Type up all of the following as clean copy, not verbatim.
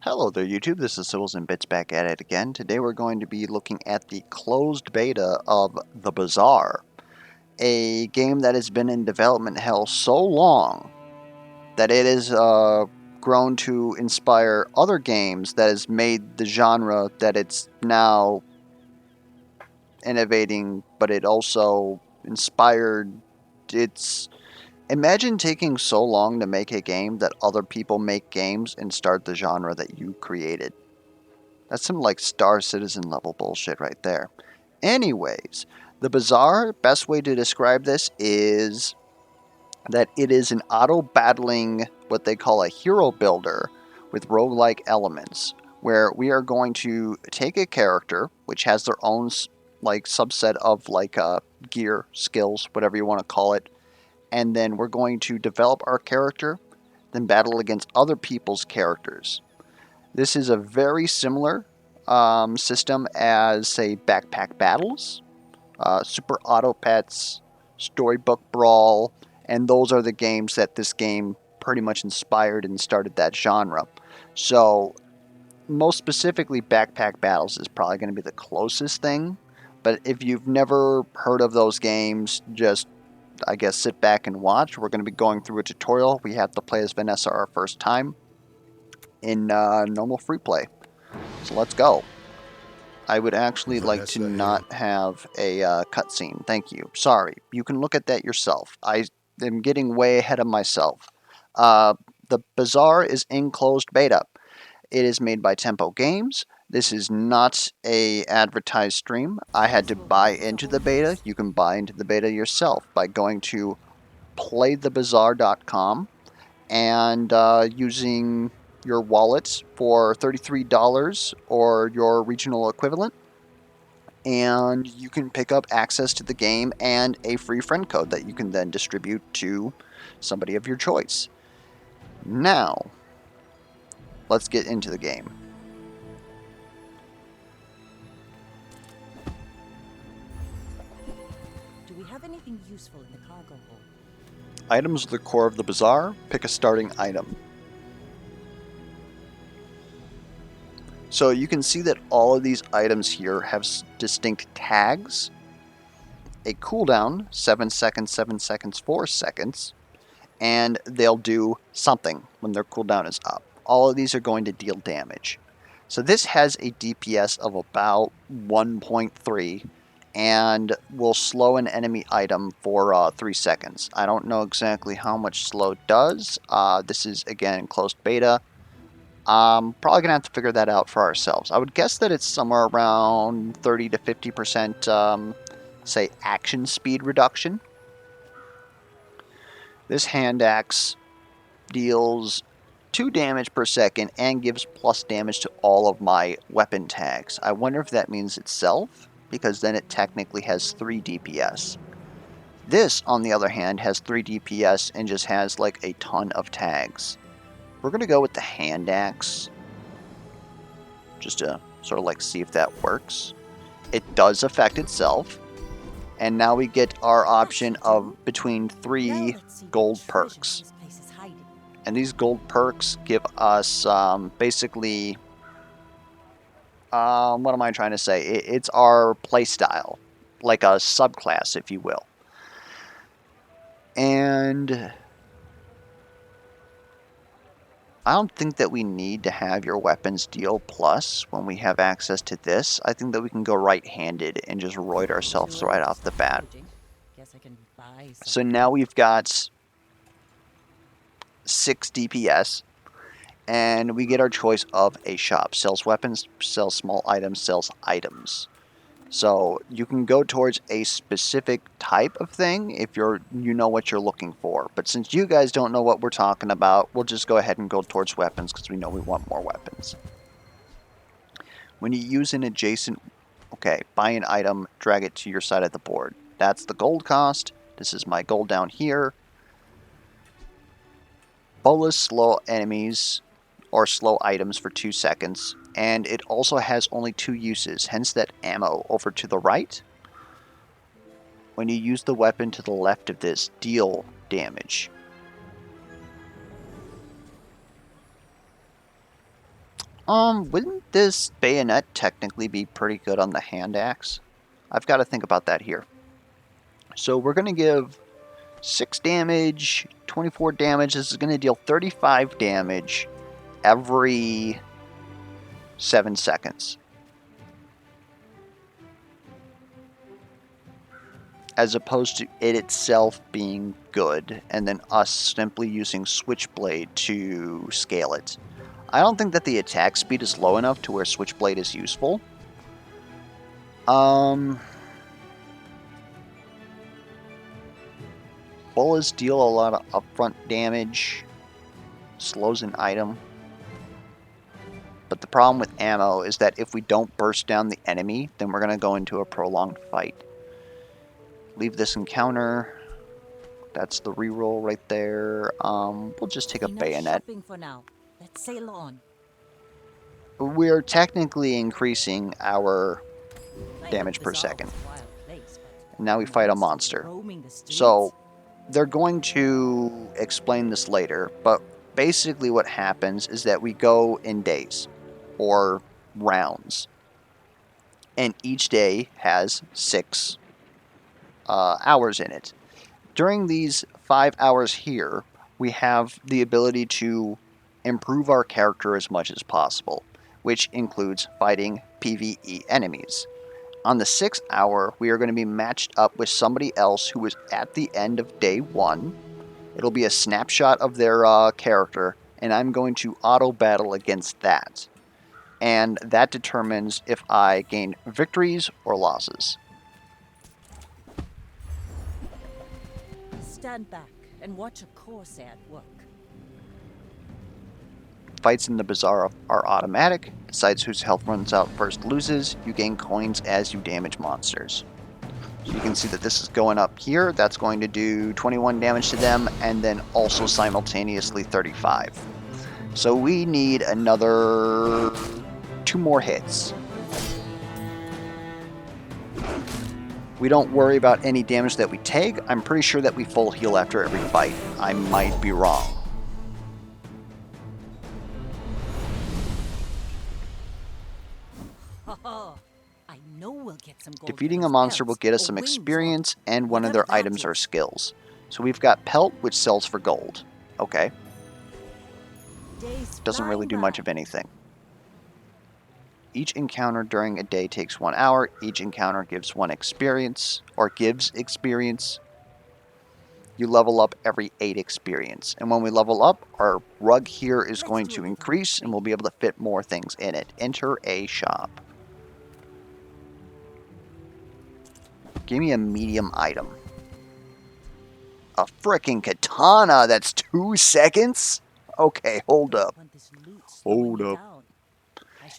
Hello there YouTube, this is Civils and Bits back at it again. Today we're going to be looking at the closed beta of the Bazaar, a game that has been in development hell so long that it has grown to inspire other games that has made the genre that it's now innovating, but it also inspired its... Imagine taking so long to make a game that other people make games and start the genre that you created. That's some like Star Citizen level bullshit right there. Anyways, the Bazaar, best way to describe this is that it is an auto-battling, what they call a hero builder with roguelike elements, where we are going to take a character, which has their own like subset of like gear, skills, whatever you want to call it, and then we're going to develop our character, then battle against other people's characters. This is a very similar system as, say, Backpack Battles, Super Auto Pets, Storybook Brawl, and those are the games that this game pretty much inspired and started that genre. So, most specifically, Backpack Battles is probably going to be the closest thing. But if you've never heard of those games, just, I guess, sit back and watch. We're going to be going through a tutorial. We have to play as Vanessa our first time in normal free play. So let's go. I would actually like to not have a cutscene. Thank you. Sorry. You can look at that yourself. I am getting way ahead of myself. The Bazaar is in closed beta. It is made by Tempo Games. This is not a advertised stream. I had to buy into the beta. You can buy into the beta yourself by going to playthebazaar.com and using your wallet for $33 or your regional equivalent, and you can pick up access to the game and a free friend code that you can then distribute to somebody of your choice. Now, let's get into the game. Do we have anything useful in the cargo hold? Items are the core of the Bazaar. Pick a starting item. So you can see that all of these items here have distinct tags, a cooldown, 7 seconds, 7 seconds, 4 seconds, and they'll do something when their cooldown is up. All of these are going to deal damage. So this has a DPS of about 1.3 and will slow an enemy item for 3 seconds. I don't know exactly how much slow does. This is, again, closed beta. Probably gonna have to figure that out for ourselves. I would guess that it's somewhere around 30 to 50%, say, action speed reduction. This hand axe deals 2 damage per second and gives plus damage to all of my weapon tags. I wonder if that means itself, because then it technically has 3 DPS. This, on the other hand, has 3 DPS and just has like a ton of tags. We're gonna go with the hand axe, just to sort of like see if that works. It does affect itself, and now we get our option of between 3 gold perks. And these gold perks give us basically, what am I trying to say? It's our playstyle, like a subclass, if you will. And I don't think that we need to have your weapons deal plus when we have access to this. I think that we can go right-handed and just roid ourselves right off the bat. So now we've got 6 DPS, and we get our choice of a shop. Sells weapons, sells small items, sells items. So you can go towards a specific type of thing if you know what you're looking for. But since you guys don't know what we're talking about, we'll just go ahead and go towards weapons because we know we want more weapons. When you use an adjacent, okay, buy an item, drag it to your side of the board. That's the gold cost. This is my gold down here. Bolas slow enemies or slow items for 2 seconds, and it also has only 2 uses, hence that ammo over to the right. When you use the weapon to the left of this, deal damage. Wouldn't this bayonet technically be pretty good on the hand axe? I've got to think about that here. So we're going to give 6 damage, 24 damage. This is going to deal 35 damage every 7 seconds. As opposed to it itself being good, and then us simply using Switchblade to scale it. I don't think that the attack speed is low enough to where Switchblade is useful. Bullets deal a lot of upfront damage, slows an item. But the problem with ammo is that if we don't burst down the enemy, then we're going to go into a prolonged fight. Leave this encounter. That's the reroll right there. We'll just take a bayonet. Shopping for now. Let's sail on. We're technically increasing our damage per second. And now we fight a monster. So they're going to explain this later, but basically what happens is that we go in days or rounds, and each day has 6 hours in it. During these 5 hours here, we have the ability to improve our character as much as possible, which includes fighting PvE enemies. On the 6th hour, we are going to be matched up with somebody else who is at the end of day 1. It'll be a snapshot of their character, and I'm going to auto-battle against that. And that determines if I gain victories or losses. Stand back and watch a Corsair at work. Fights in the Bazaar are automatic. Decides whose health runs out first loses. You gain coins as you damage monsters. So you can see that this is going up here. That's going to do 21 damage to them, and then also simultaneously 35. So we need another 2 more hits. We don't worry about any damage that we take. I'm pretty sure that we full heal after every fight. I might be wrong. I know we'll get some gold. Defeating a monster will get us some experience and one of their items or skills. So we've got Pelt, which sells for gold. Okay. Doesn't really do much of anything. Each encounter during a day takes 1 hour. Each encounter gives 1 experience, or gives experience. You level up every 8 experience. And when we level up, our rug here is going to increase, and we'll be able to fit more things in it. Enter a shop. Give me a medium item. A frickin' katana! That's 2 seconds? Okay, hold up. Hold up.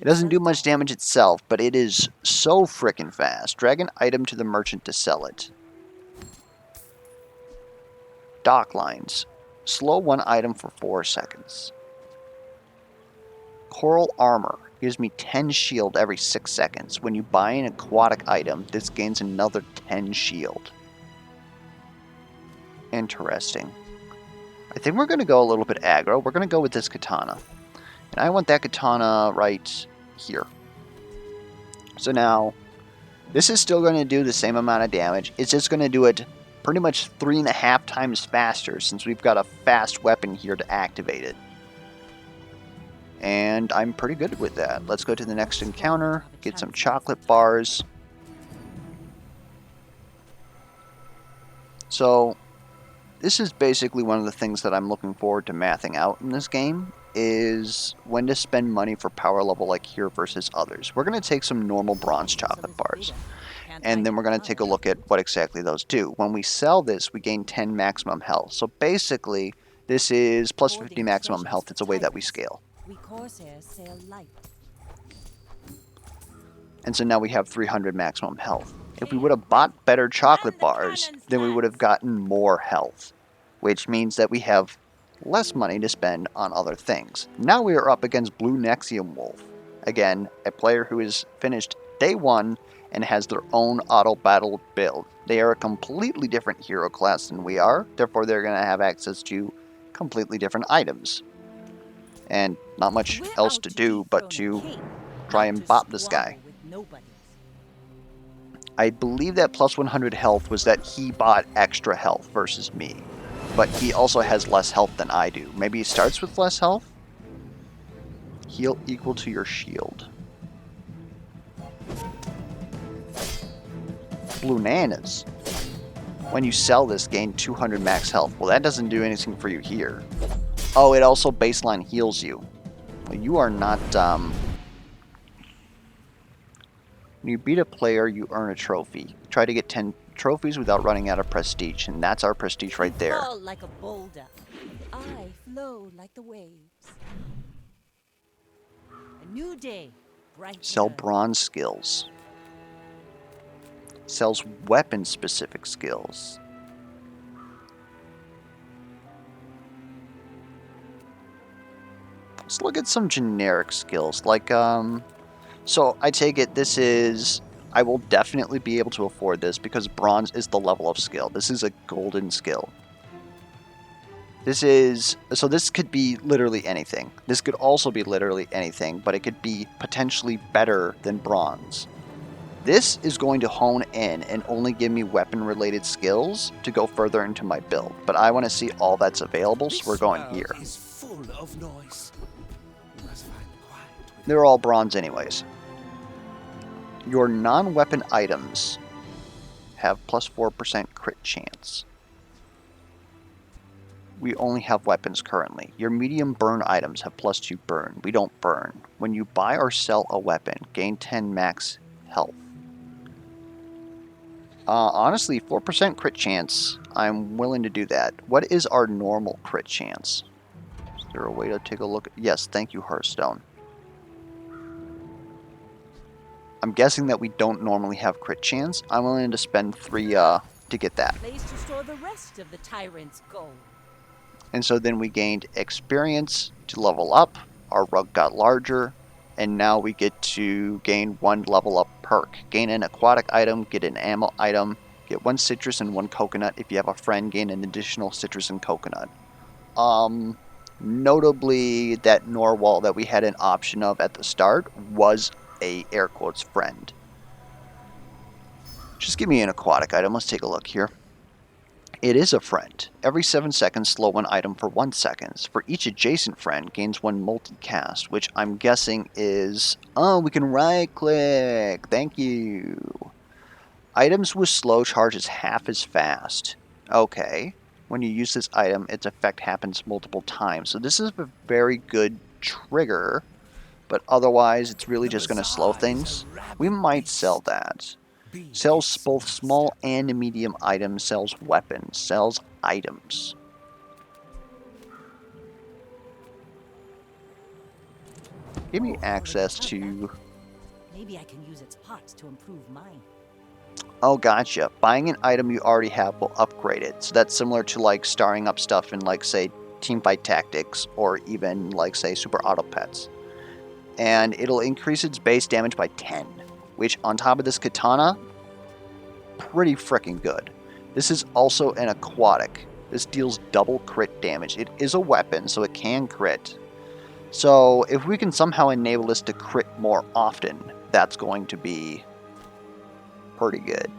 It doesn't do much damage itself, but it is so frickin' fast. Drag an item to the merchant to sell it. Dock lines. Slow 1 item for 4 seconds. Coral armor. Gives me 10 shield every 6 seconds. When you buy an aquatic item, this gains another 10 shield. Interesting. I think we're going to go a little bit aggro. We're going to go with this katana. And I want that katana right here. So now, this is still going to do the same amount of damage. It's just going to do it pretty much 3.5 times faster, since we've got a fast weapon here to activate it. And I'm pretty good with that. Let's go to the next encounter, get some chocolate bars. So, this is basically one of the things that I'm looking forward to mathing out in this game, is when to spend money for power level like here versus others. We're going to take some normal bronze chocolate bars, and then we're going to take a look at what exactly those do. When we sell this, we gain 10 maximum health. So basically, this is plus 50 maximum health. It's a way that we scale. And so now we have 300 maximum health. If we would have bought better chocolate bars, then we would have gotten more health, which means that we have less money to spend on other things. Now we are up against Blue Nexium Wolf. Again, a player who has finished day 1 and has their own auto-battle build. They are a completely different hero class than we are, therefore they're going to have access to completely different items. And not much We're else out to to do but dethrone to a king, try not and to bop this guy. squabble with nobodies. I believe that plus 100 health was that he bought extra health versus me. But he also has less health than I do. Maybe he starts with less health? Heal equal to your shield. Blunanas. When you sell this, gain 200 max health. Well, that doesn't do anything for you here. Oh, it also baseline heals you. Well, you are not, When you beat a player, you earn a trophy. Try to get 10 trophies without running out of prestige, and that's our prestige You right there. fall like a boulder. I flow like the waves. A new day, bright and Sell early. bronze skills. Sells weapon-specific skills. Let's look at some generic skills, like, so I take it this is, I will definitely be able to afford this because bronze is the level of skill. This is a golden skill. So this could be literally anything. This could also be literally anything, but it could be potentially better than bronze. This is going to hone in and only give me weapon-related skills to go further into my build, but I want to see all that's available, so we're going here. Is full of noise. You must find quiet within. They're all bronze anyways. Your non-weapon items have plus 4% crit chance. We only have weapons currently. Your medium burn items have plus 2 burn. We don't burn. When you buy or sell a weapon, gain 10 max health. Honestly, 4% crit chance, I'm willing to do that. What is our normal crit chance? Is there a way to take a look? Yes, thank you, Hearthstone. I'm guessing that we don't normally have crit chance. I'm willing to spend 3 to get that. Place to store the rest of the tyrant's gold. And so then we gained experience to level up. Our rug got larger. And now we get to gain 1 level up perk. Gain an aquatic item, get an ammo item, get 1 citrus and 1 coconut. If you have a friend, gain an additional citrus and coconut. Notably, that Norwal that we had an option of at the start was a air quotes friend. Just give me an aquatic item. Let's take a look here. It is a friend. Every 7 seconds, slow one item for 1 second. For each adjacent friend, gains 1 multicast, which I'm guessing is... Oh, we can right-click. Thank you. Items with slow charge is half as fast. Okay. When you use this item, its effect happens multiple times. So this is a very good trigger, but otherwise it's really The just going to slow Bazaar is a things. rabid We might beast. sell that. Be Sells its both master. small and medium items, sells weapons, sells items. Give me Oh, access look at to... that. Maybe I can use its parts to improve mine. Oh, gotcha. Buying an item you already have will upgrade it. So that's similar to like starring up stuff in like, say, Teamfight Tactics or even like, say, Super Auto Pets. And it'll increase its base damage by 10, which on top of this katana, pretty freaking good. This is also an aquatic. This deals double crit damage. It is a weapon, so it can crit. So if we can somehow enable this to crit more often, that's going to be pretty good.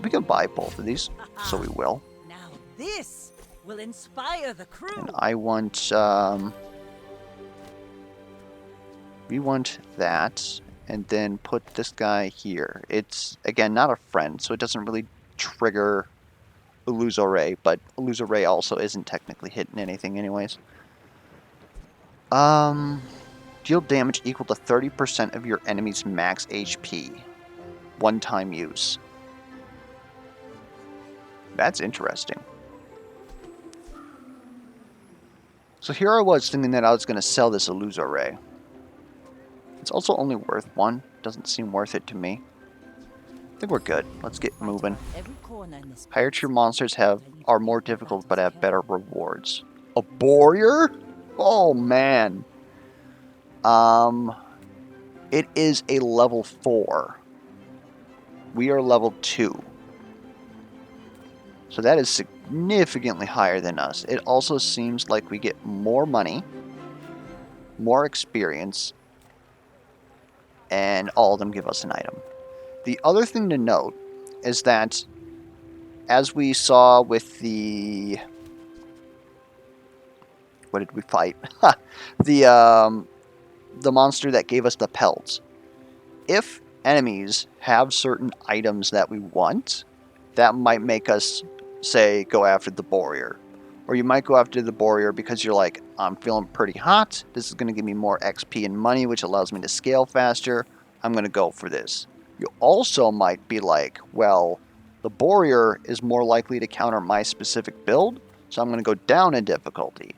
We can buy both of these, so we will. Now this will inspire the crew. And I want, we want that, and then put this guy here. It's, again, not a friend, so it doesn't really trigger Illusoray, but Illusoray also isn't technically hitting anything anyways. Deal damage equal to 30% of your enemy's max HP. One-time use. That's interesting. So here I was thinking that I was going to sell this Illusoray. It's also only worth 1. Doesn't seem worth it to me. I think we're good. Let's get Fight moving. around every corner in this Higher place. tier monsters are more difficult but have better Battles rewards. A warrior? Oh man. It is a level 4. We are level 2. So that is significantly higher than us. It also seems like we get more money. more experience, and all of them give us an item. The other thing to note is that, as we saw with the... What did we fight? The monster that gave us the pelts. If enemies have certain items that we want, that might make us, say, go after the warrior. Or you might go after the warrior because you're like, I'm feeling pretty hot. This is going to give me more XP and money, which allows me to scale faster. I'm going to go for this. You also might be like, well, the warrior is more likely to counter my specific build, so I'm going to go down in difficulty.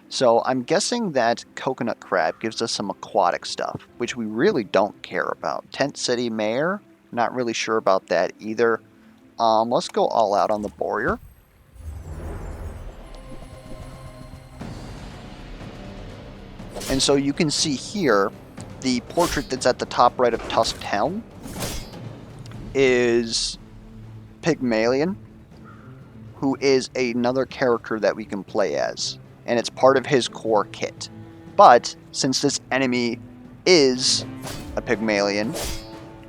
So I'm guessing that Coconut Crab gives us some aquatic stuff, which we really don't care about. Tent City Mayor, not really sure about that either. Let's go all out on the warrior. And so you can see here, the portrait that's at the top right of Tusked Helm is Pygmalion, who is another character that we can play as. And it's part of his core kit. But since this enemy is a Pygmalion,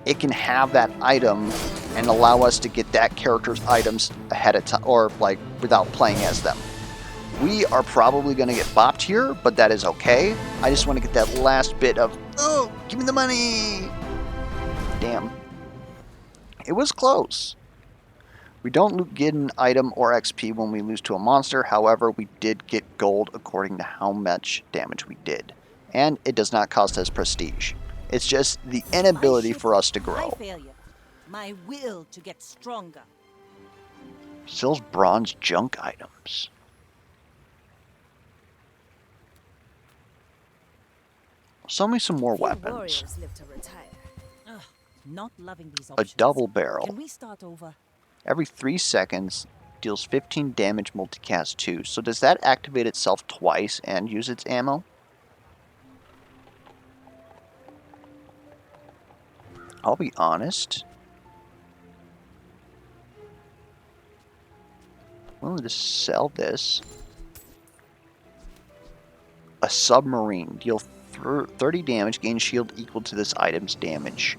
it can have that item and allow us to get that character's items ahead of time, or like without playing as them. We are probably going to get bopped here, but that is okay. I just want to get that last bit of, oh, give me the money. Damn. It was close. We don't get an item or XP when we lose to a monster. However, we did get gold according to how much damage we did. And it does not cost us prestige. It's just the inability for us to grow. My failure. My will to get stronger. Sells bronze junk items. Sell me some more weapons. Warriors live to retire. Ugh, not loving these A options. double barrel. Can we start over? Every 3 seconds, deals 15 damage multicast 2. So does that activate itself twice and use its ammo? I'll be honest. I'm willing to sell this. A submarine. Deal 30 damage, gain shield equal to this item's damage.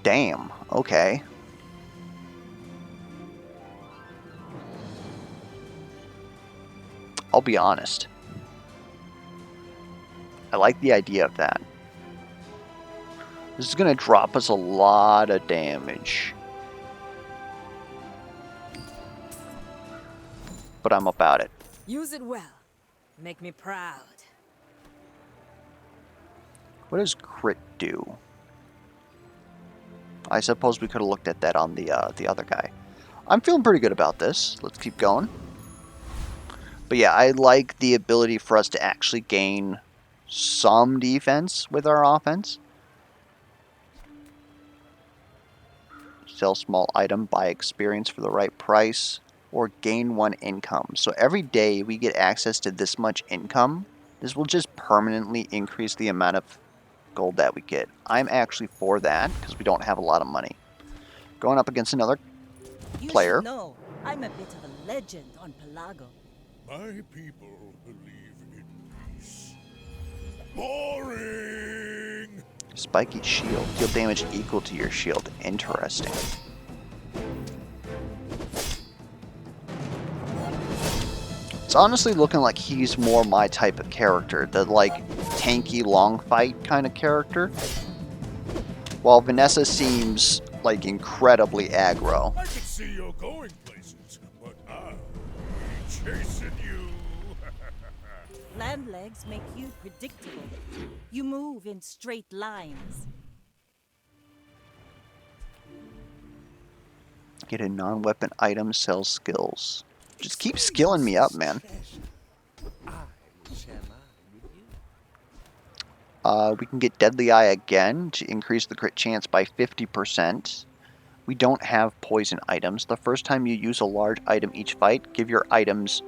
Damn, okay. I'll be honest. I like the idea of that. This is going to drop us a lot of damage. But I'm about it. Use it well. Make me proud. What does crit do? I suppose we could have looked at that on the other guy. I'm feeling pretty good about this. Let's keep going. But yeah, I like the ability for us to actually gain some defense with our offense. Sell small item, buy experience for the right price, or gain 1 income. So every day we get access to this much income. This will just permanently increase the amount of gold that we get. I'm actually for that because we don't have a lot of money. Going up against another player. No, I'm a bit of a legend on Pelago. My people believe in peace. Boring! Spiky shield. Deal damage equal to your shield. Interesting. It's honestly looking like he's more my type of character. The like tanky long fight kind of character. While Vanessa seems like incredibly aggro. I can see you're going places, but I'll be chasing you. Land legs make you predictable. You move in straight lines. Get a non-weapon item, sell skills. Just keep skilling me up, man. I will share mine with you. We can get Deadly Eye again to increase the crit chance by 50%. We don't have poison items. The first time you use a large item each fight, give your items,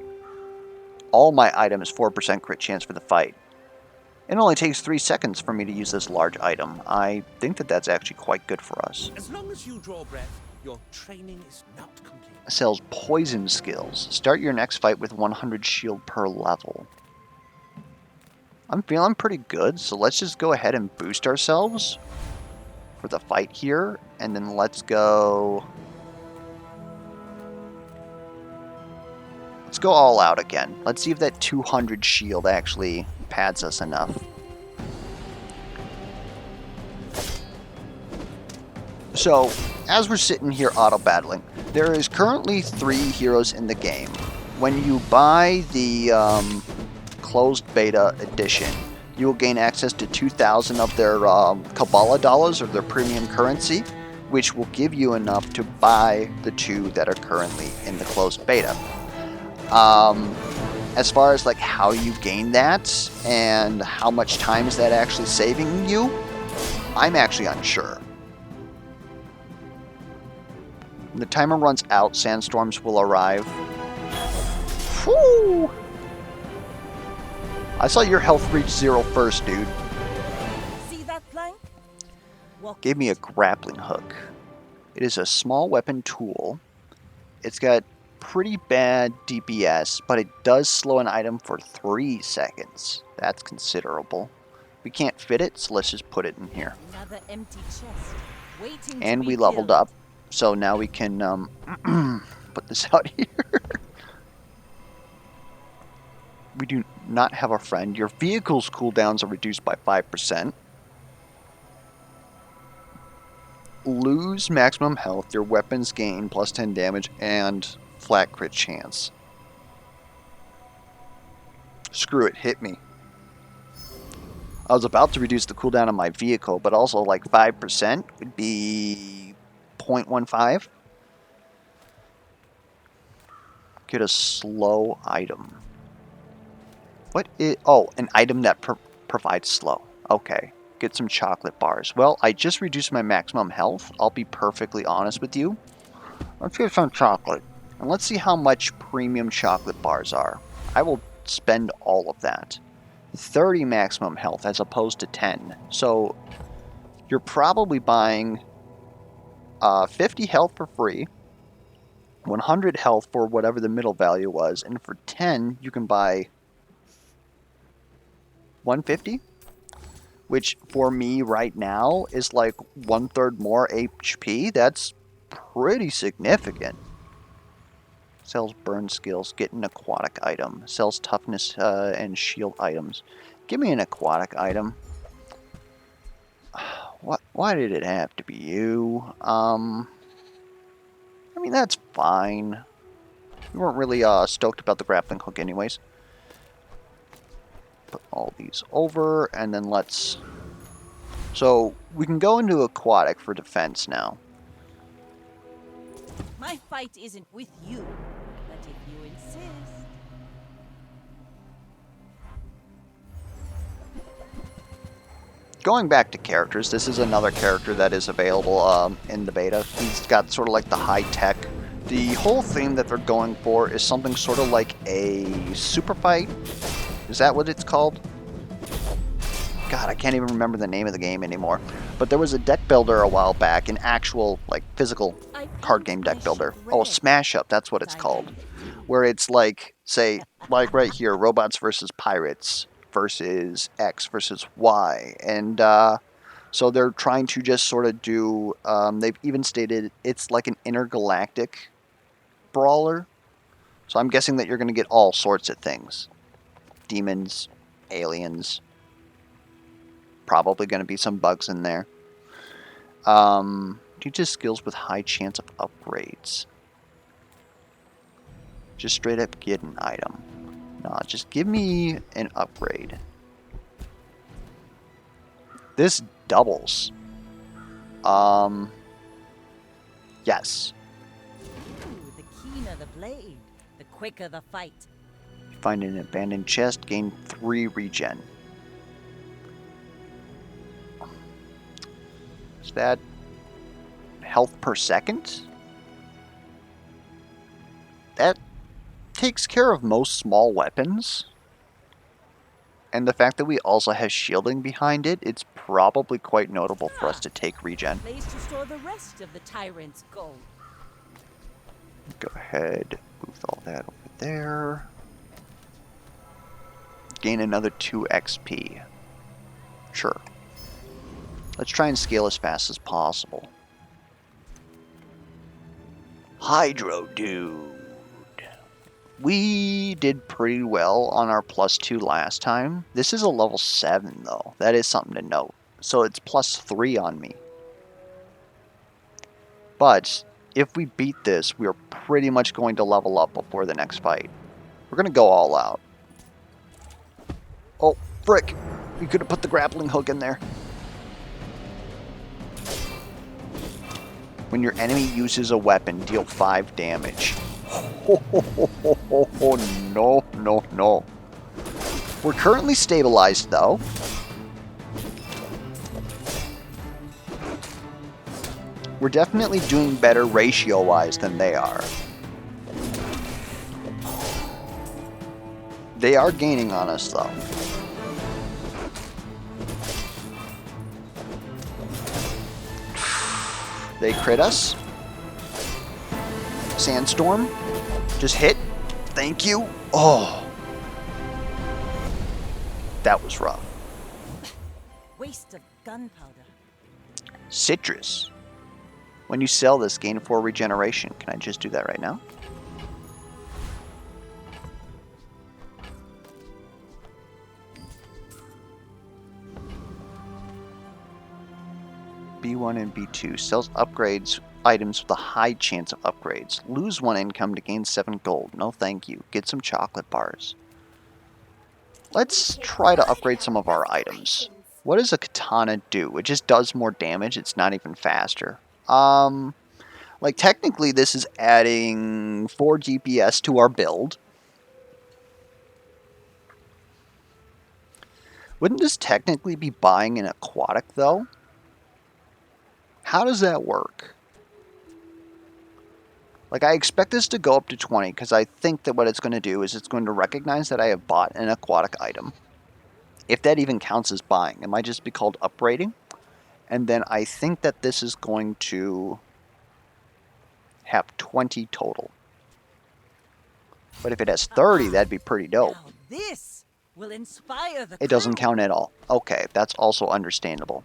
all my items, 4% crit chance for the fight. It only takes 3 seconds for me to use this large item. I think that that's actually quite good for us. As long as you draw breath, Your training is not complete. Sells poison skills. Start your next fight with 100 shield per level. I'm feeling pretty good, so let's just go ahead and boost ourselves for the fight here, and then let's go... Let's go all out again. Let's see if that 200 shield actually pads us enough. So, as we're sitting here auto-battling, there is currently 3 heroes in the game. When you buy the closed beta edition, you will gain access to 2,000 of their Kabbalah dollars, or their premium currency, which will give you enough to buy the 2 that are currently in the closed beta. As far as like how you gain that and how much time is that actually saving you, I'm actually unsure. When the timer runs out, sandstorms will arrive. Whew! I saw your health reach 0 first, dude. See that plank? Walk Gave me a grappling hook. It is a small weapon tool. It's got pretty bad DPS, but it does slow an item for 3 seconds. That's considerable. We can't fit it, so let's just put it in here. Another empty chest, waiting And to we be leveled filled. up, so now we can put this out here. We do not have a friend. Your vehicle's cooldowns are reduced by 5%. Lose maximum health. Your weapons gain plus 10 damage and flat crit chance. Screw it, hit me. I was about to reduce the cooldown on my vehicle, but also like 5% would be 0.15. Get a slow item. What is... Oh, an item that provides slow. Okay. Get some chocolate bars. Well, I just reduced my maximum health. I'll be perfectly honest with you. Let's get some chocolate. And let's see how much premium chocolate bars are. I will spend all of that. 30 maximum health as opposed to 10. So you're probably buying 50 health for free, 100 health for whatever the middle value was, and for 10 you can buy 150, which for me right now is like 1/3 more HP. That's pretty significant. Sells burn skills, get an aquatic item. Sells toughness and shield items. Give me an aquatic item. Why did it have to be you? I mean, that's fine. We weren't really stoked about the grappling hook anyways. Put all these over, and then let's... So, we can go into aquatic for defense now. My fight isn't with you, but if you insist. Going back to characters, this is another character that is available in the beta. He's got sort of like the high tech. The whole theme that they're going for is something sort of like a super fight. Is that what it's called? God, I can't even remember the name of the game anymore. But there was a deck builder a while back, an actual, like, physical card game deck builder. Oh, Smash Up, that's what it's called. Where it's like, say, like right here, robots versus pirates versus X versus Y. And so they're trying to just sort of do, they've even stated it's like an intergalactic brawler. So I'm guessing that you're going to get all sorts of things. Demons, aliens, probably going to be some bugs in there. Teaches skills with high chance of upgrades. Just straight up get an item. No, just give me an upgrade. This doubles. Yes. Ooh, the keener the blade, the quicker the fight. Find an abandoned chest, gain 3 regen. Is that health per second? That takes care of most small weapons. And the fact that we also have shielding behind it, it's probably quite notable for us to take regen. Place to store the rest of the tyrant's gold. Go ahead, move all that over there. Gain another 2 XP. Sure. Let's try and scale as fast as possible. Hydro Dude. We did pretty well on our +2 last time. This is a level 7 though. That is something to note. So it's +3 on me. But if we beat this, we are pretty much going to level up before the next fight. We're going to go all out. Oh, frick. We could have put the grappling hook in there. When your enemy uses a weapon, deal 5 damage. Oh, no, no, no. We're currently stabilized, though. We're definitely doing better ratio-wise than they are. They are gaining on us, though. They crit us. Sandstorm. Just hit. Thank you. Oh. That was rough. Waste of gunpowder. Citrus. When you sell this, gain 4 regeneration. Can I just do that right now? B1 and B2 sells upgrades items with a high chance of upgrades. Lose 1 income to gain 7 gold. No thank you. Get some chocolate bars. Let's try to upgrade some of our items. What does a katana do? It just does more damage. It's not even faster. Like technically this is adding 4 DPS to our build. Wouldn't this technically be buying an aquatic though? How does that work? Like, I expect this to go up to 20, because I think that what it's going to do is it's going to recognize that I have bought an aquatic item. If that even counts as buying. It might just be called upgrading. And then I think that this is going to have 20 total. But if it has 30, that'd be pretty dope. Now this will inspire the It doesn't crew. count at all. Okay, that's also understandable.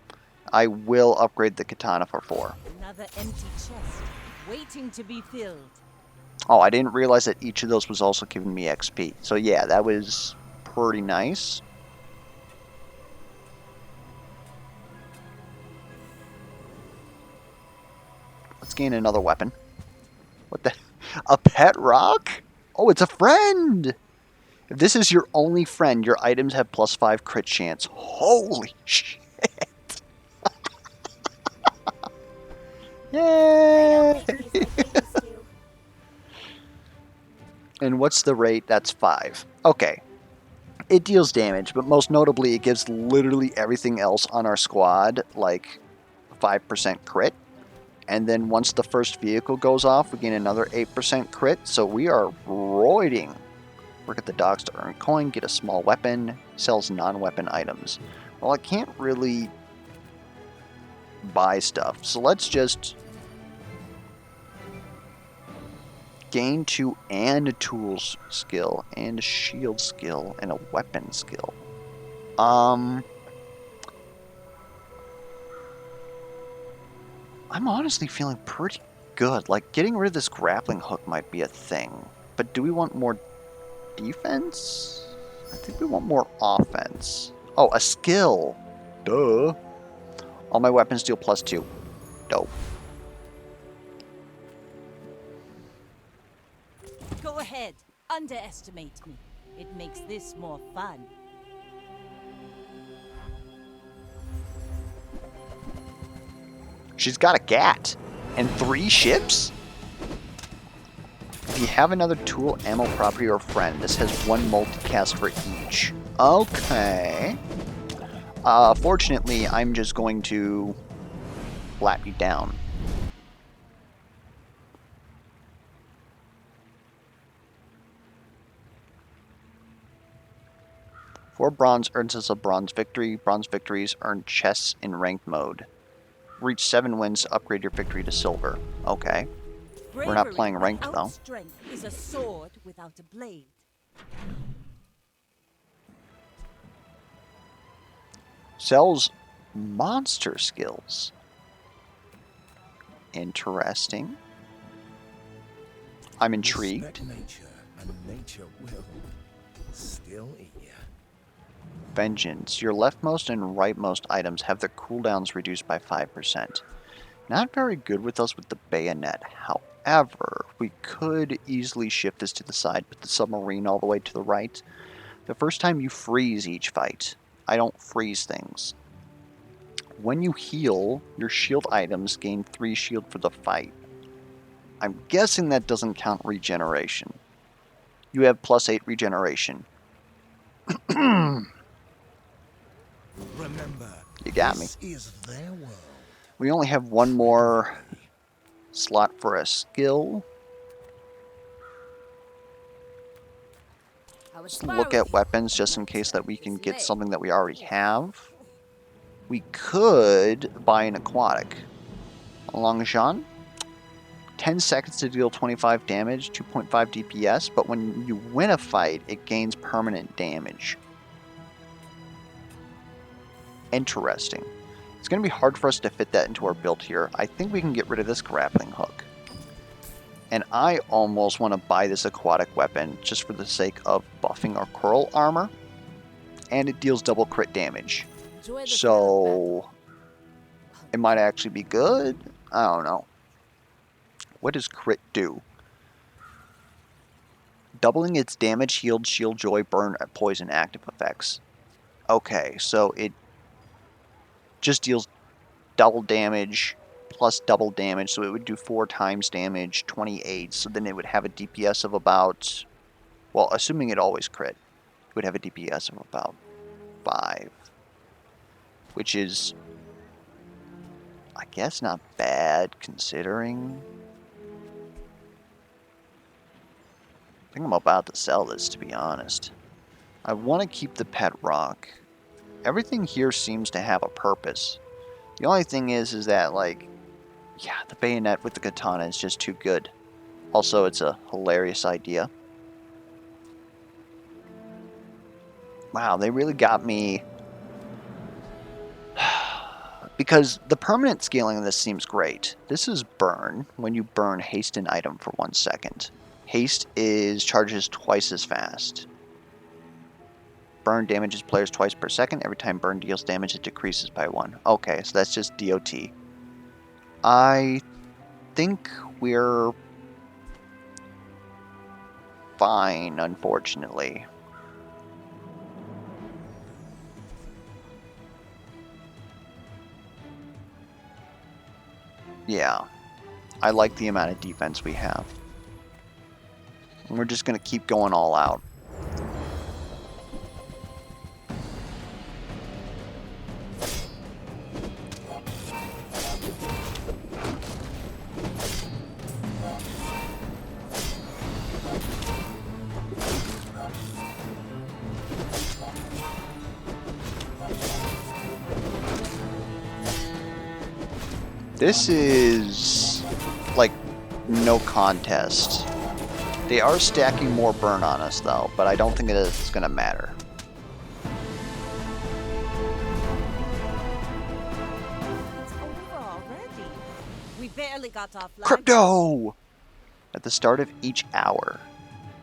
I will upgrade the katana for 4. Another empty chest, waiting to be filled. Oh, I didn't realize that each of those was also giving me XP. So yeah, that was pretty nice. Let's gain another weapon. What the? A pet rock? Oh, it's a friend! If this is your only friend, your items have +5 crit chance. Holy shit! Yay! And what's the rate? That's 5. Okay. It deals damage, but most notably it gives literally everything else on our squad, like 5% crit. And then once the first vehicle goes off, we gain another 8% crit. So we are roiding. Work at the docks to earn coin, get a small weapon, sells non-weapon items. Well, I can't really buy stuff, so let's just gain 2 and a tools skill, and a shield skill, and a weapon skill. I'm honestly feeling pretty good. Like, getting rid of this grappling hook might be a thing. But do we want more defense? I think we want more offense. Oh, a skill. Duh. All my weapons deal +2. Dope. Go ahead, underestimate me. It makes this more fun. She's got a gat. And 3 ships? If you have another tool, ammo, property, or friend, this has 1 multicast for each. Okay. Fortunately, I'm just going to lap you down. Four bronze earns us a bronze victory. Bronze victories earn chests in ranked mode. Reach 7 wins to upgrade your victory to silver. Okay. We're not Bravery playing ranked, without though. strength is a sword without a blade. Sells monster skills. Interesting. I'm intrigued. Respect nature, and nature will still eat you. Vengeance. Your leftmost and rightmost items have their cooldowns reduced by 5%. Not very good with us with the bayonet. However, we could easily shift this to the side, put the submarine all the way to the right. The first time you freeze each fight. I don't freeze things. When you heal, your shield items gain 3 shield for the fight. I'm guessing that doesn't count regeneration. You have +8 regeneration. Remember, You got me. this is their world. We only have one more slot for a skill. Let's look at weapons just in case that we can get something that we already have. We could buy an aquatic. Long Jean. 10 seconds to deal 25 damage, 2.5 DPS, but when you win a fight, it gains permanent damage. Interesting. It's going to be hard for us to fit that into our build here. I think we can get rid of this grappling hook. And I almost want to buy this aquatic weapon just for the sake of buffing our coral armor. And it deals double crit damage. So it might actually be good. I don't know. What does crit do? Doubling its damage, healed, shield, joy, burn, poison active effects. Okay, so it just deals double damage plus double damage, so it would do 4 times damage, 28. So then it would have a DPS of about, well, assuming it always crit, it would have a DPS of about 5, which is, I guess, not bad considering. I think I'm about to sell this, to be honest. I want to keep the pet rock. Everything here seems to have a purpose. The only thing is that, like, yeah, the bayonet with the katana is just too good. Also, it's a hilarious idea. Wow, they really got me. Because the permanent scaling of this seems great. This is burn. When you burn, haste an item for 1 second. Haste charges twice as fast. Burn damages players twice per second. Every time burn deals damage, it decreases by 1. Okay, so that's just DOT. I think we're fine, unfortunately. Yeah, I like the amount of defense we have. And we're just going to keep going all out. This is, like, no contest. They are stacking more burn on us, though, but I don't think it's going to matter. It's over already. We barely got off line. Crypto! At the start of each hour,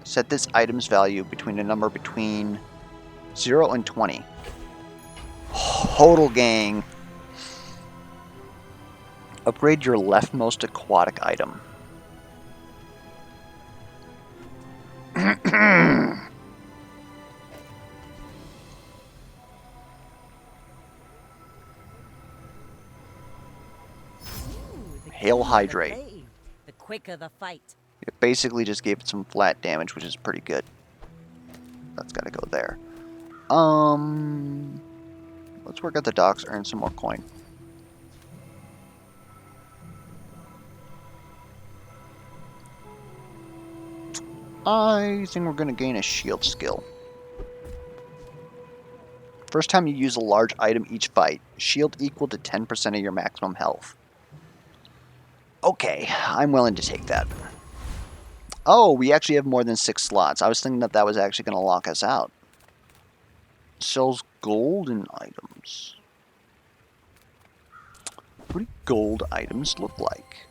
set this item's value between a number between 0 and 20. Total gang. Upgrade your leftmost aquatic item. Hail Hydrate. The quicker the fight. It basically just gave it some flat damage, which is pretty good. That's gotta go there. Let's work at the docks, earn some more coin. I think we're gonna gain a shield skill. First time you use a large item each fight, shield equal to 10% of your maximum health. Okay, I'm willing to take that. Oh, we actually have more than 6 slots. I was thinking that that was actually going to lock us out. Sells golden items. What do gold items look like?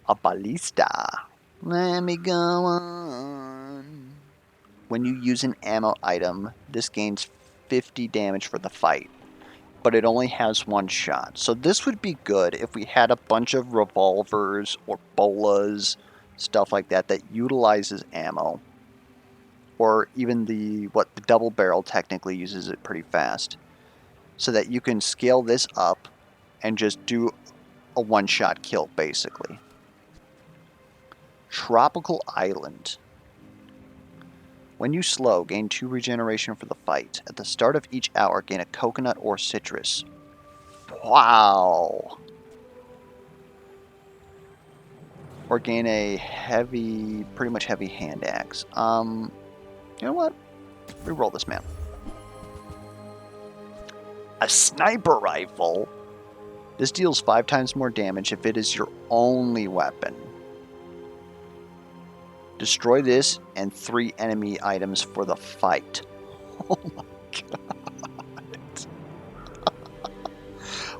A ballista. Let me go on. When you use an ammo item, this gains 50 damage for the fight, but it only has 1 shot. So this would be good if we had a bunch of revolvers or bolas, stuff like that, that utilizes ammo. Or even the double barrel technically uses it pretty fast. So that you can scale this up and just do a 1-shot kill, basically. Tropical Island. When you slow, gain 2 regeneration for the fight. At the start of each hour, gain a coconut or citrus. Wow! Or gain a heavy, pretty much heavy hand axe. You know what? Reroll this, man. A sniper rifle? This deals 5 times more damage if it is your only weapon. Destroy this and 3 enemy items for the fight. Oh my god.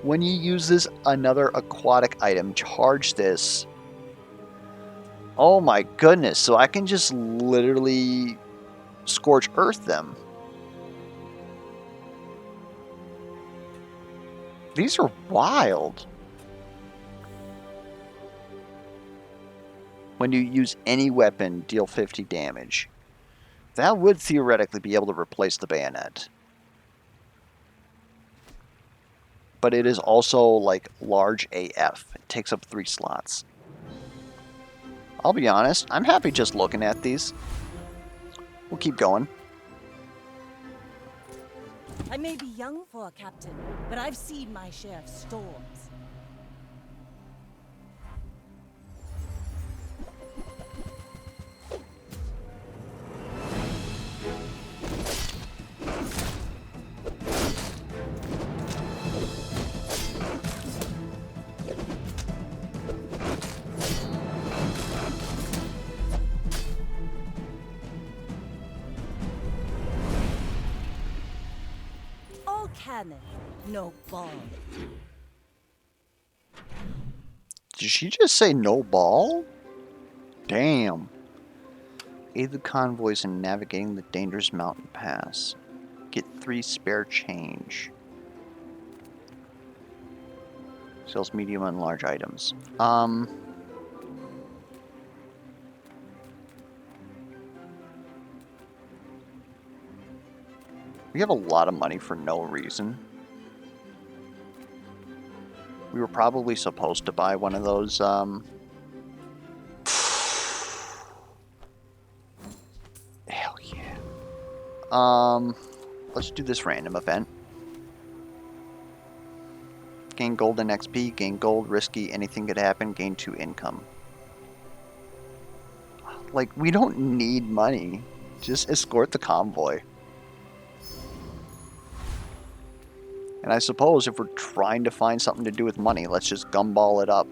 When you use this another aquatic item, charge this. Oh my goodness, so I can just literally scorch earth them. These are wild. When you use any weapon, deal 50 damage. That would theoretically be able to replace the bayonet. But it is also like large AF. It takes up 3 slots. I'll be honest, I'm happy just looking at these. We'll keep going. I may be young for a captain, but I've seen my share of storms. All cannon, no ball. Did she just say no ball? Damn. Aid the convoys in navigating the dangerous mountain pass. Get 3 spare change. Sells medium and large items. We have a lot of money for no reason. We were probably supposed to buy one of those, hell yeah. Let's do this random event. Gain gold and XP, gain gold, risky, anything could happen, gain 2 income. Like, we don't need money. Just escort the convoy. And I suppose if we're trying to find something to do with money, let's just gumball it up.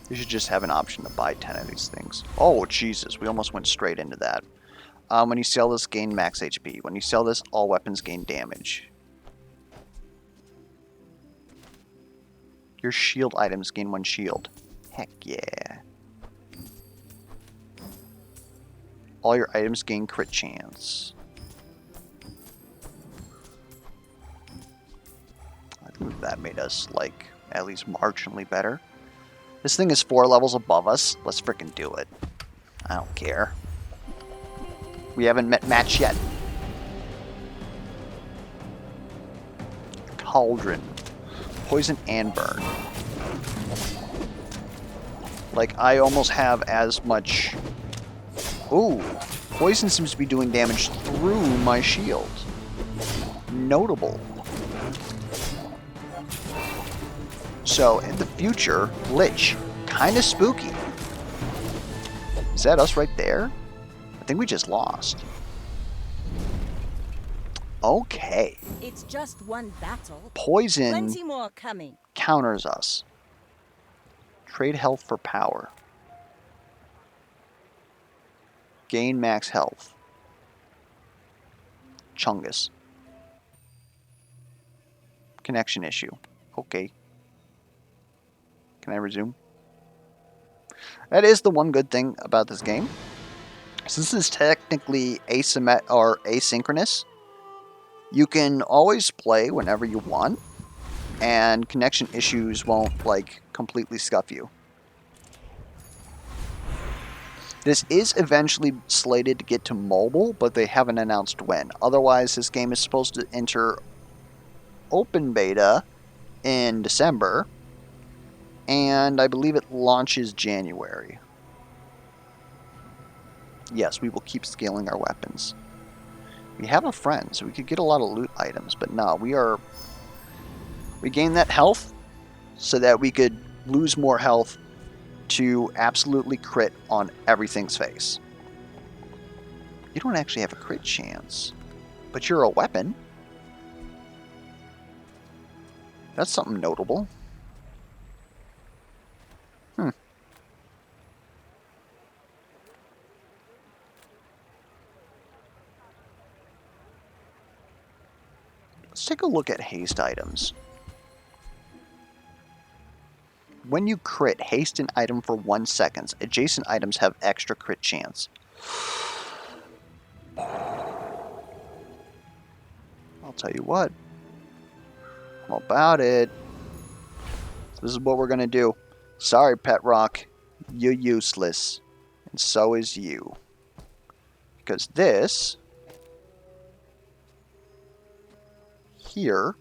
You should just have an option to buy 10 of these things. Oh, Jesus, we almost went straight into that. When you sell this, gain max HP. When you sell this, all weapons gain damage. Your shield items gain 1 shield. Heck yeah. All your items gain crit chance. I think that made us, like, at least marginally better. This thing is 4 levels above us. Let's frickin' do it. I don't care. We haven't met match yet. Cauldron. Poison and burn. Like, I almost have as much... Ooh, poison seems to be doing damage through my shield. Notable. So, in the future, Lich. Kinda spooky. Is that us right there? I think we just lost. Okay. It's just one battle. Poison Plenty more coming. counters us. Trade health for power. Gain max health. Chungus. Connection issue. Okay. Can I resume? That is the one good thing about this game. Since this is technically asynchronous, you can always play whenever you want, and connection issues won't like completely scuff you. This is eventually slated to get to mobile, but they haven't announced when. Otherwise, this game is supposed to enter open beta in December, and I believe it launches January. Yes, we will keep scaling our weapons. We have a friend, so we could get a lot of loot items, but no, we gain that health so that we could lose more health to absolutely crit on everything's face. You don't actually have a crit chance, but you're a weapon. That's something notable. Let's take a look at haste items. When you crit, haste an item for 1 second. Adjacent items have extra crit chance. I'll tell you what. I'm about it. This is what we're going to do. Sorry, Pet Rock. You're useless. And so is you. Because this here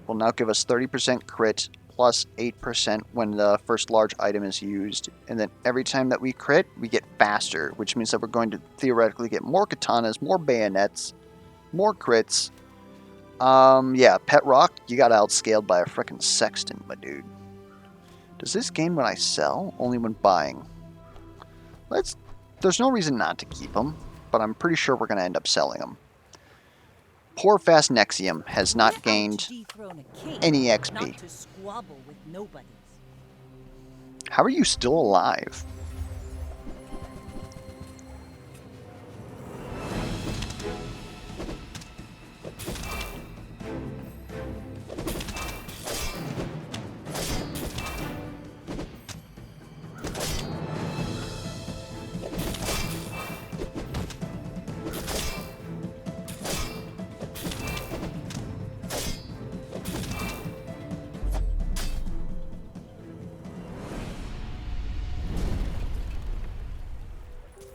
will now give us 30% crit plus 8% when the first large item is used. And then every time that we crit, we get faster, which means that we're going to theoretically get more katanas, more bayonets, more crits. Yeah, Pet Rock, you got outscaled by a frickin' sexton, my dude. Does this gain when I sell? Only when buying. There's no reason not to keep them, but I'm pretty sure we're going to end up selling them. Poor Fast Nexium has not gained any XP. Not to squabble with nobodies. How are you still alive?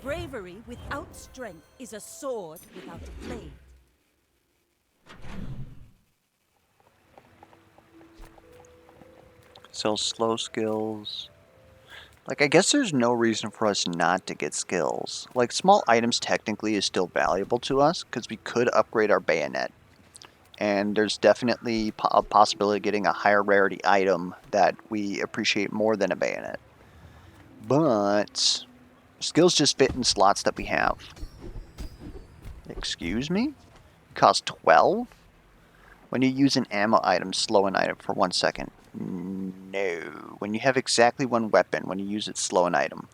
Bravery without strength is a sword without a blade. Sell slow skills. Like, I guess there's no reason for us not to get skills. Like, small items technically is still valuable to us because we could upgrade our bayonet. And there's definitely a possibility of getting a higher rarity item that we appreciate more than a bayonet. But skills just fit in slots that we have. Excuse me? Cost 12? When you use an ammo item, slow an item for 1 second. No. When you have exactly one weapon, when you use it, slow an item.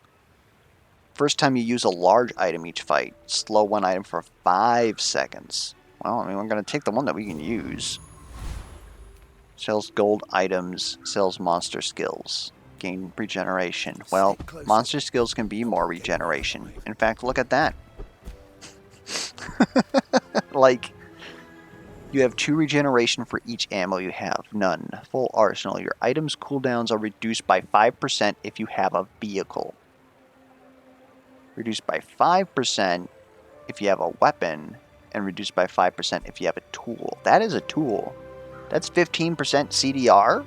First time you use a large item each fight, slow one item for 5 seconds. Well, I mean, we're going to take the one that we can use. Sells gold items, sells monster skills. Gain regeneration. Well, monster skills can be more regeneration. In fact, look at that. Like, you have 2 regeneration for each ammo you have. None. Full arsenal. Your items cooldowns are reduced by 5% if you have a vehicle. Reduced by 5% if you have a weapon. And reduced by 5% if you have a tool. That is a tool. That's 15% CDR?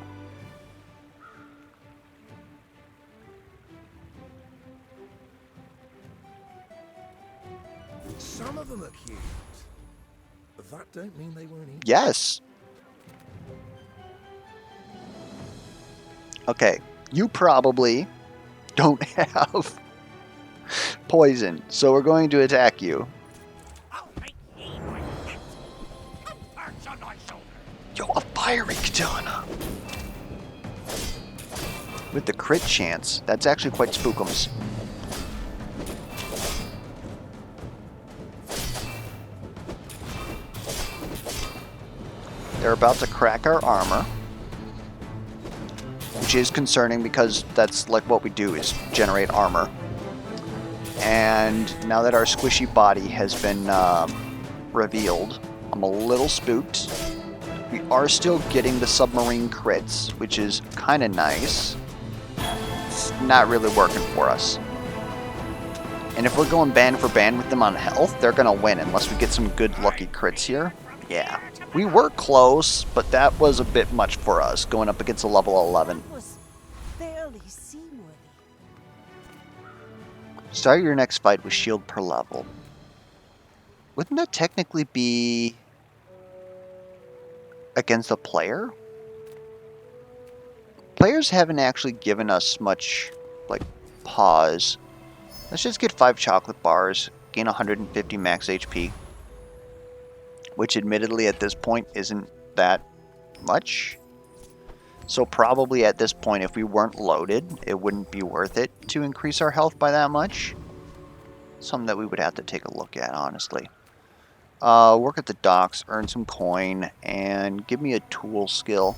Some of them are cute. But that don't mean they weren't eaten. Yes. Okay. You probably don't have poison, so we're going to attack you. fiery katana. With the crit chance, that's actually quite spookums. They're about to crack our armor, which is concerning because that's like what we do is generate armor. And now that our squishy body has been revealed, I'm a little spooked. We are still getting the submarine crits, which is kind of nice. It's not really working for us. And if we're going band for band with them on health, they're going to win unless we get some good lucky crits here. Yeah. We were close, but that was a bit much for us, going up against a level 11. That was barely seaworthy. Start your next fight with shield per level. Wouldn't that technically be against a player? Players haven't actually given us much, like, pause. Let's just get 5 chocolate bars, gain 150 max HP. Which admittedly at this point isn't that much. So probably at this point, if we weren't loaded, it wouldn't be worth it to increase our health by that much. Something that we would have to take a look at, honestly. Work at the docks, earn some coin, and give me a tool skill.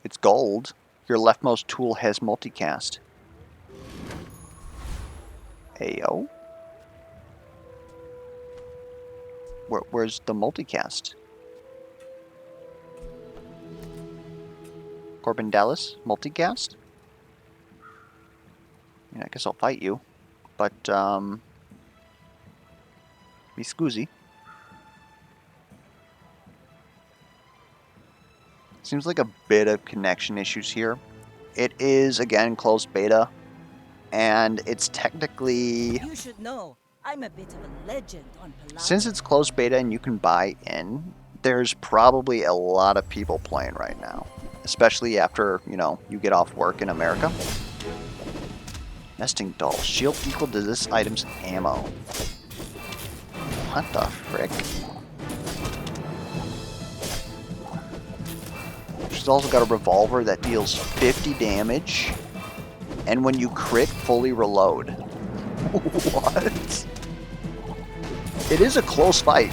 It's gold. Your leftmost tool has multicast. Ayo. Where's the multicast? Corbin Dallas, multicast? I mean, I guess I'll fight you. But, mi scusi. Seems like a bit of connection issues here. It is, again, closed beta. And it's technically... You should know, I'm a bit of a legend on Palaver. Since it's closed beta and you can buy in, there's probably a lot of people playing right now. Especially after, you know, you get off work in America. Nesting doll. Shield equal to this item's ammo. What the frick? She's also got a revolver that deals 50 damage. And when you crit, fully reload. What? It is a close fight.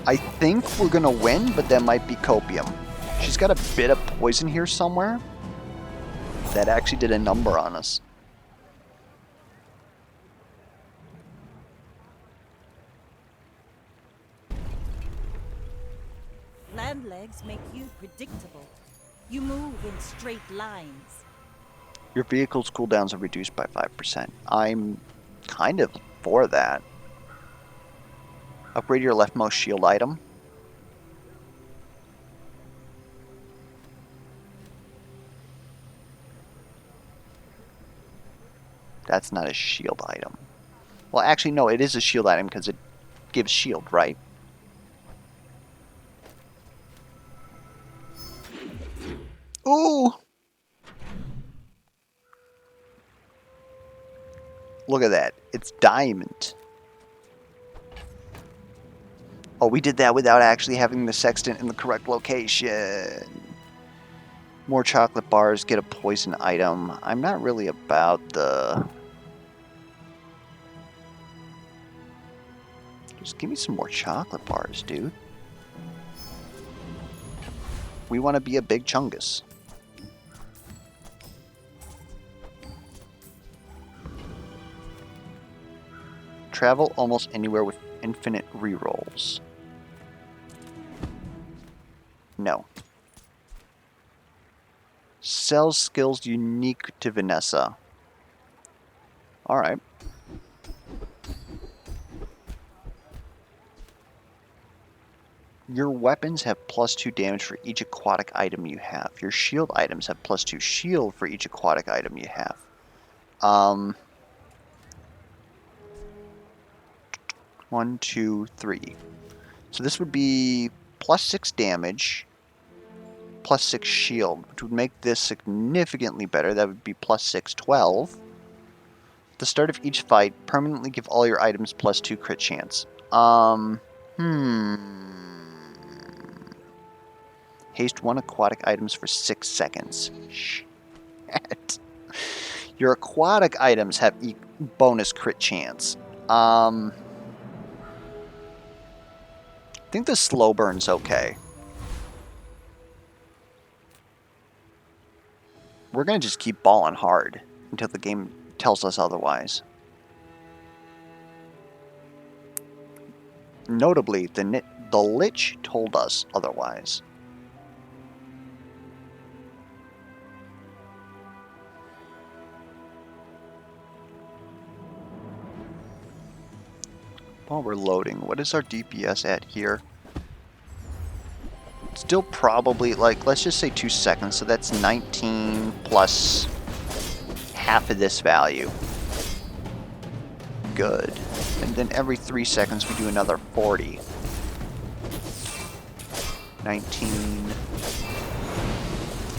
I think we're gonna win, but that might be copium. She's got a bit of poison here somewhere. That actually did a number on us. Land legs make you predictable. You move in straight lines. Your vehicle's cooldowns are reduced by 5%. I'm kind of for that. Upgrade your leftmost shield item. That's not a shield item. Well, actually, no, it is a shield item because it gives shield, right? Ooh! Look at that. It's diamond. Oh, we did that without actually having the sextant in the correct location. More chocolate bars, get a poison item. I'm not really about the... Just give me some more chocolate bars, dude. We want to be a big chungus. Travel almost anywhere with infinite rerolls. No. Sell skills unique to Vanessa. Alright. Your weapons have +2 damage for each aquatic item you have. Your shield items have +2 shield for each aquatic item you have. 1, 2, 3. So this would be +6 damage, +6 shield, which would make this significantly better. That would be +6, 12. At the start of each fight, permanently give all your items +2 crit chance. Haste 1 aquatic items for 6 seconds. Shit. Your aquatic items have bonus crit chance. I think the slow burn's okay. We're going to just keep balling hard until the game tells us otherwise. Notably, the Lich told us otherwise. While we're loading, what is our DPS at here? Still probably, like, let's just say 2 seconds, so that's 19 plus half of this value. Good. And then every 3 seconds we do another 40. 19,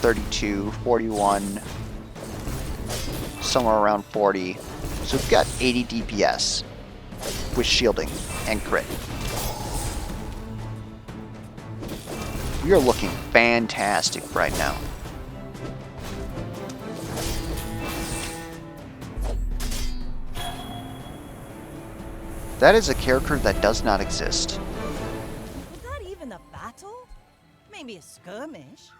32, 41, somewhere around 40. So we've got 80 DPS with shielding and crit. We are looking fantastic right now. That is a character that does not exist. Was that even a battle? Maybe a skirmish?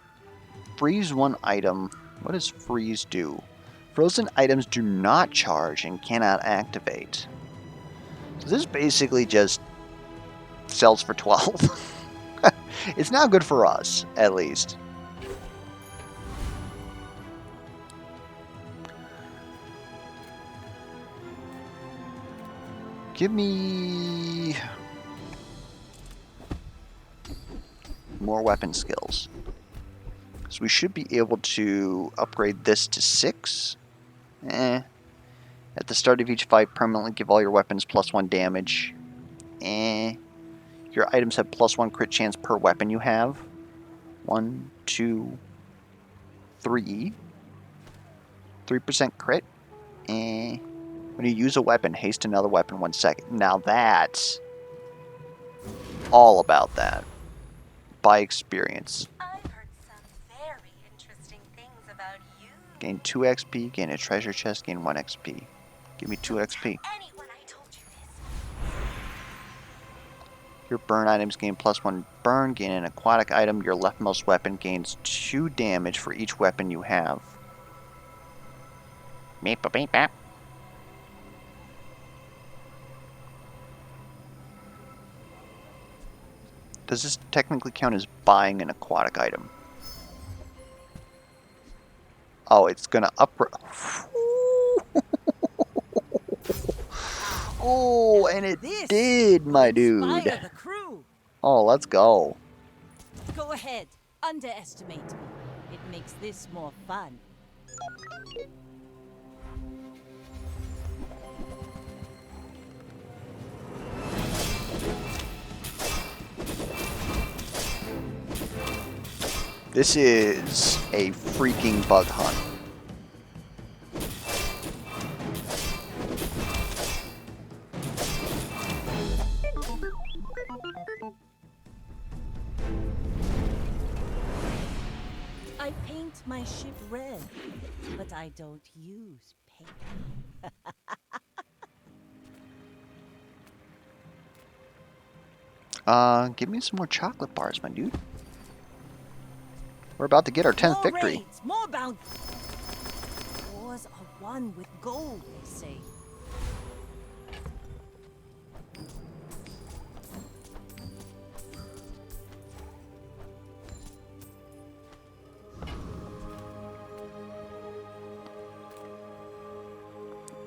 Freeze 1 item. What does freeze do? Frozen items do not charge and cannot activate. So this basically just sells for 12. It's not good for us, at least. Give me more weapon skills. So we should be able to upgrade this to 6. At the start of each fight, permanently give all your weapons +1 damage. Your items have +1 crit chance per weapon you have. 1, 2, 3. 3% crit. When you use a weapon, haste another weapon 1 second. Now that's all about that. By experience. I've heard some very interesting things about you. Gain 2 XP, gain a treasure chest, gain 1 XP. Give me 2 XP. Anyone I told you this. Your burn items gain +1 burn, gain an aquatic item. Your leftmost weapon gains 2 damage for each weapon you have. Meep beep bap. Does this technically count as buying an aquatic item? Oh, it's gonna Oh, and it did, my dude. Inspire the crew. Oh, let's go. Go ahead. Underestimate me. It makes this more fun. This is a freaking bug hunt. I paint my ship red, but I don't use paint. Give me some more chocolate bars, my dude. We're about to get our 10th More victory. raids, more bound. Wars are won with gold, they say.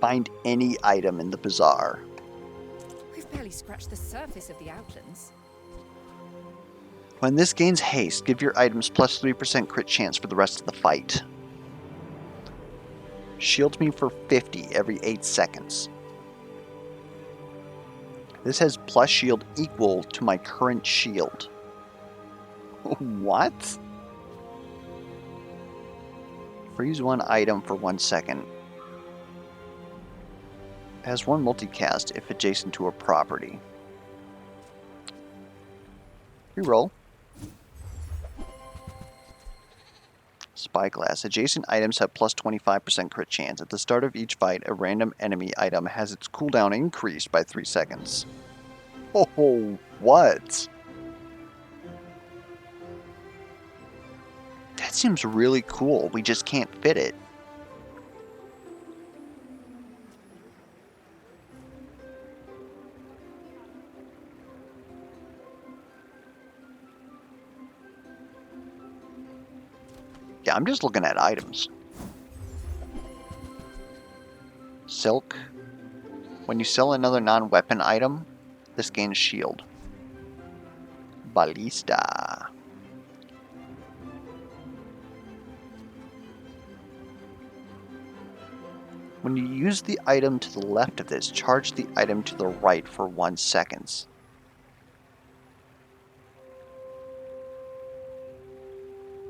Find any item in the bazaar. We've barely scratched the surface of the outlands. When this gains haste, give your items +3% crit chance for the rest of the fight. Shields me for 50 every 8 seconds. This has plus shield equal to my current shield. What? Freeze 1 item for 1 second. Has 1 multicast if adjacent to a property. Reroll. Spyglass. Adjacent items have plus 25% crit chance. At the start of each fight, a random enemy item has its cooldown increased by 3 seconds. Oh, what? That seems really cool. We just can't fit it. Yeah, I'm just looking at items. Silk. When you sell another non-weapon item, this gains shield. Ballista. When you use the item to the left of this, charge the item to the right for 1 second.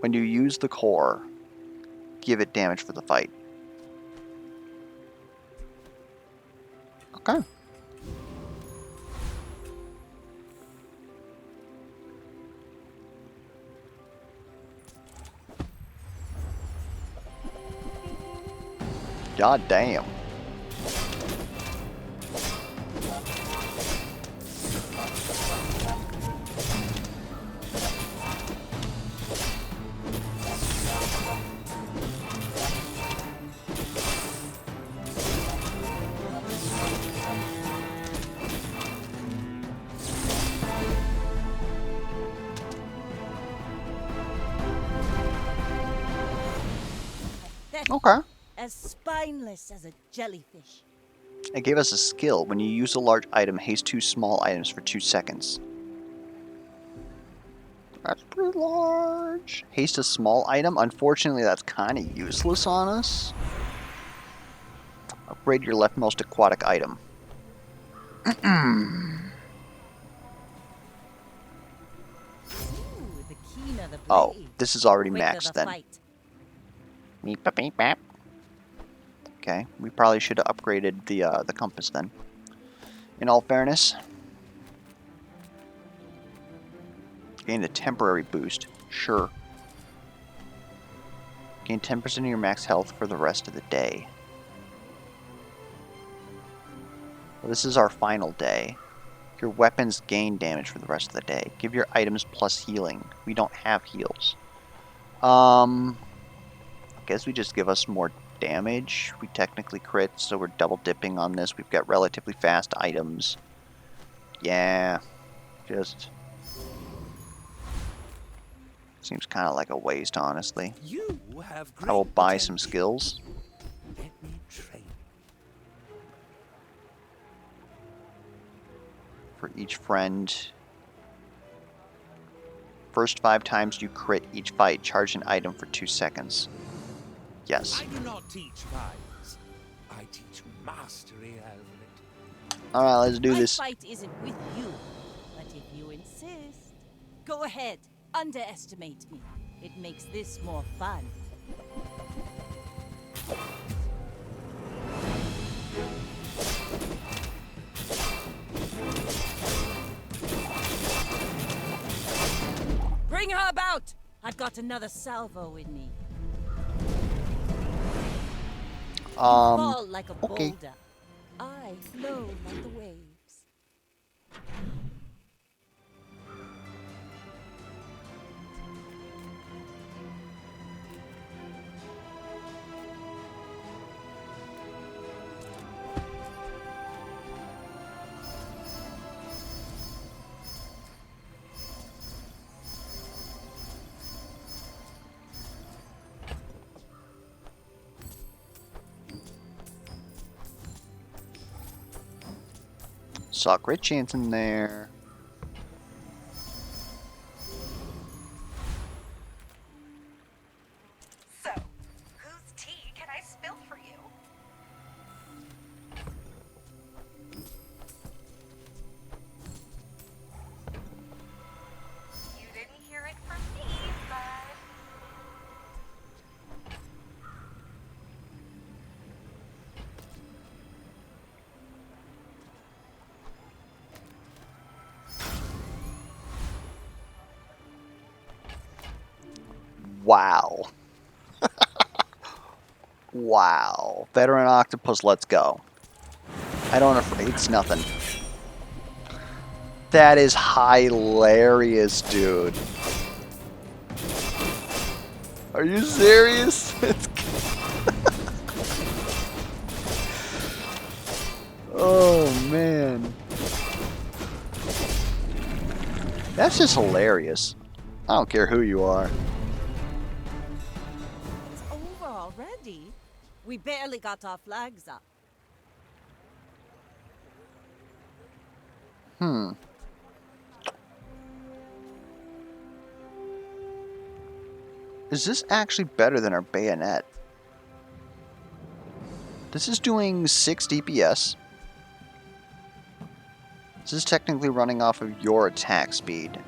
When you use the core, give it damage for the fight. Okay. God damn. That's Okay. as spineless as a jellyfish. It gave us a skill. When you use a large item, haste 2 small items for 2 seconds. That's pretty large. Haste a small item? Unfortunately, that's kind of useless on us. Upgrade your leftmost aquatic item. Ooh, the keener the blade, Oh, this is already quicker maxed the then. fight. Meep, bap, meep, bap. Okay, we probably should have upgraded the compass then. In all fairness. Gain a temporary boost. Sure. Gain 10% of your max health for the rest of the day. Well, this is our final day. Your weapons gain damage for the rest of the day. Give your items plus healing. We don't have heals. I guess we just give us more damage. We technically crit, so we're double dipping on this. We've got relatively fast items. Yeah, just seems kind of like a waste, honestly. You have great I will buy some potential. skills. Let me train. For each friend. First 5 times you crit each fight, charge an item for 2 seconds. Yes. I do not teach vibes. I teach mastery, Alfred. Alright, let's do My this. fight isn't with you, but if you insist, go ahead, underestimate me. It makes this more fun. Bring her about! I've got another salvo in me. You fall like a okay. boulder. I flow like the waves. Saw crit chance in there. So, whose tea can I spill for you? You didn't hear it from me, but... Wow. Wow. Veteran octopus, let's go. I don't afraid. It's nothing. That is hilarious, dude. Are you serious? Oh, man. That's just hilarious. I don't care who you are. It's over already. We barely got our flags up. Is this actually better than our bayonet? This is doing 6 DPS. This is technically running off of your attack speed.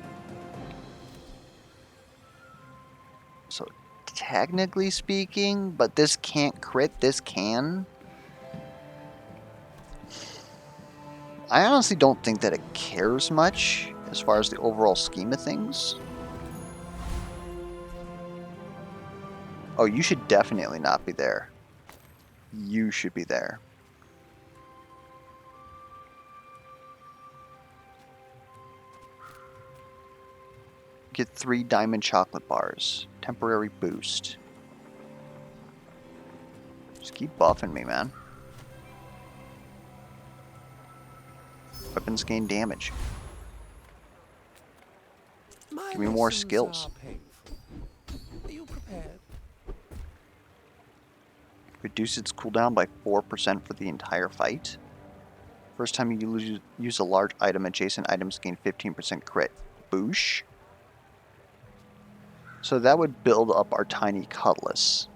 So, technically speaking, but this can't crit, this can. I honestly don't think that it cares much as far as the overall scheme of things. Oh, you should definitely not be there. You should be there. Get 3 diamond chocolate bars. Temporary boost. Just keep buffing me, man. Weapons gain damage. My Give me more lessons skills. are painful. Are you prepared? Reduce its cooldown by 4% for the entire fight. First time you use a large item, adjacent items gain 15% crit. Boosh. So that would build up our tiny cutlass.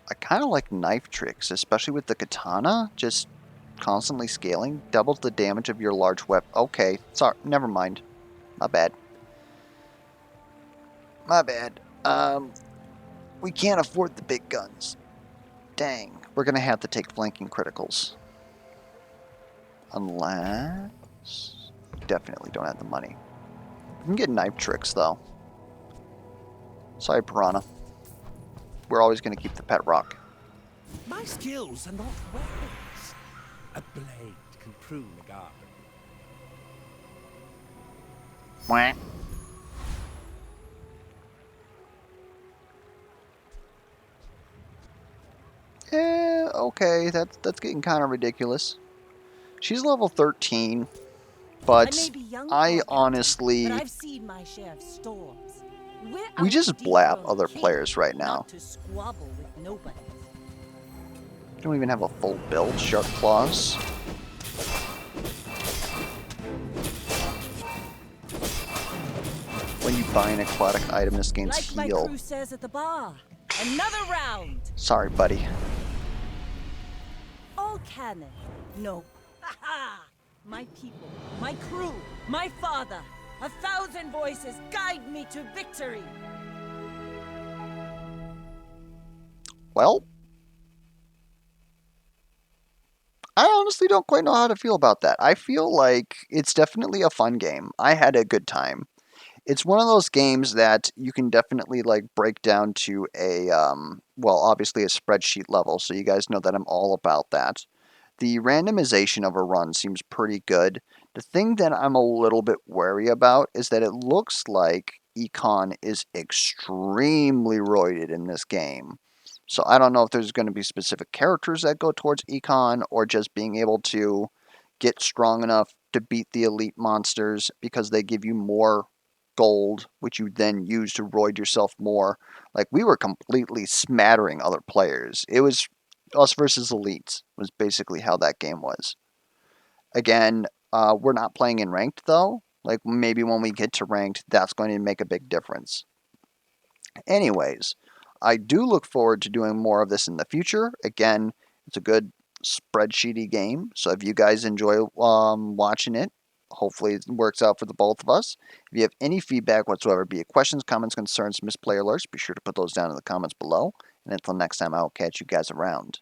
I kind of like knife tricks, especially with the katana. Just constantly scaling. Doubles the damage of your large weapon. Okay, sorry, never mind. My bad. My bad. We can't afford the big guns. Dang. We're going to have to take flanking criticals. Unless... Definitely don't have the money. We can get knife tricks, though. Sorry, Piranha. We're always going to keep the pet rock. My skills are not weapons. A blade can prune a garden. Wah. Okay, that's getting kind of ridiculous. She's level 13, I but may be young I for a captain, honestly... but I've seen my share of storms. We're We out just to blap dethrone other kings, players right now. not to squabble with nobody. Don't even have a full build. Sharp Claws. When you buy an aquatic item, this gains Like my heal. crew says at the bar, another round. Sorry, buddy. All cannon. No. Ha ha! My people, my crew, my father. 1,000 voices guide me to victory. Well, I honestly don't quite know how to feel about that. I feel like it's definitely a fun game. I had a good time. It's one of those games that you can definitely like break down to a well, obviously a spreadsheet level, so you guys know that I'm all about that. The randomization of a run seems pretty good. The thing that I'm a little bit wary about is that it looks like Econ is extremely roided in this game. So I don't know if there's going to be specific characters that go towards Econ or just being able to get strong enough to beat the elite monsters because they give you more gold, which you then use to roid yourself more. Like, we were completely smattering other players. It was us versus elites was basically how that game was. Again, we're not playing in ranked though. Like, maybe when we get to ranked, that's going to make a big difference. Anyways, I do look forward to doing more of this in the future. Again, it's a good spreadsheety game, so if you guys enjoy watching it, hopefully it works out for the both of us. If you have any feedback whatsoever, be it questions, comments, concerns, misplay alerts, be sure to put those down in the comments below. And until next time, I'll catch you guys around.